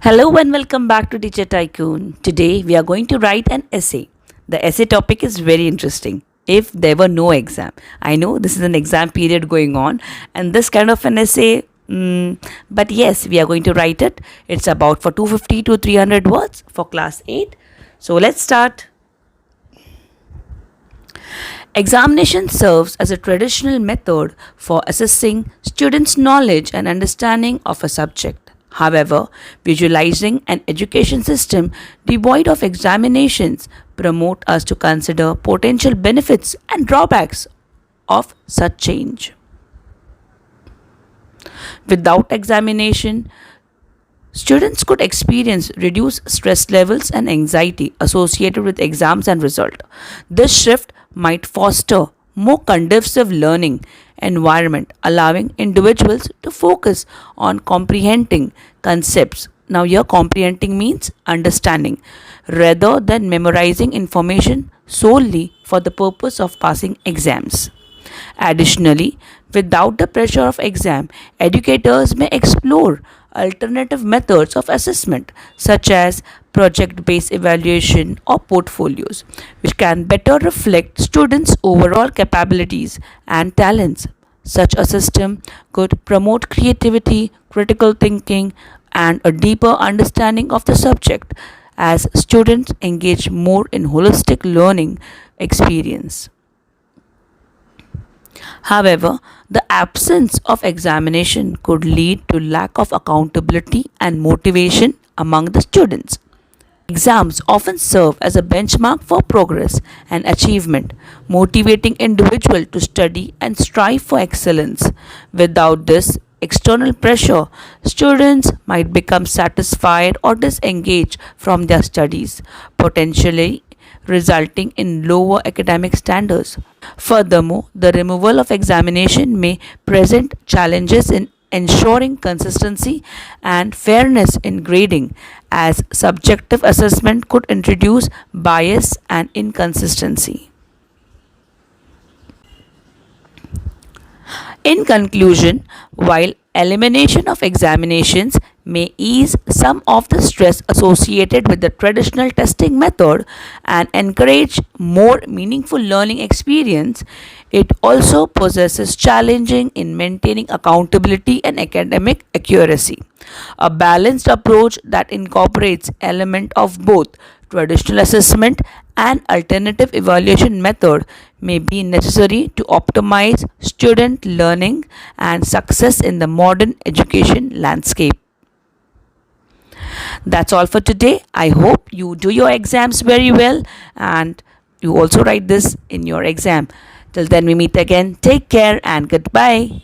Hello and welcome back to Teacher Tycoon. Today we are going to write an essay. The essay topic is very interesting. If there were no exam, I know this is an exam period going on, and this kind of an essay, but yes, we are going to write it. It's about for 250 to 300 words for class 8. So let's start. Examination serves as a traditional method for assessing students' knowledge and understanding of a subject. However, visualizing an education system devoid of examinations promote us to consider potential benefits and drawbacks of such change. Without examination, students could experience reduced stress levels and anxiety associated with exams and result. This shift might foster more conducive learning environment, allowing individuals to focus on comprehending concepts. Now here comprehending means understanding rather than memorizing information solely for the purpose of passing exams. Additionally, without the pressure of exam, educators may explore alternative methods of assessment such as project based evaluation or portfolios, which can better reflect students' overall capabilities and talents. Such a system could promote creativity, critical thinking, and a deeper understanding of the subject as students engage more in holistic learning experience. However, the absence of examination could lead to lack of accountability and motivation among the students. Exams often serve as a benchmark for progress and achievement, motivating individuals to study and strive for excellence. Without this external pressure, students might become satisfied or disengaged from their studies, potentially resulting in lower academic standards. Furthermore, the removal of examination may present challenges in ensuring consistency and fairness in grading, as subjective assessment could introduce bias and inconsistency. In conclusion, while elimination of examinations may ease some of the stress associated with the traditional testing method and encourage more meaningful learning experience, it also possesses challenging in maintaining accountability and academic accuracy. A balanced approach that incorporates element of both traditional assessment and alternative evaluation method may be necessary to optimize student learning and success in the modern education landscape. That's all for today. I hope you do your exams very well and you also write this in your exam. Till then, we meet again. Take care and goodbye.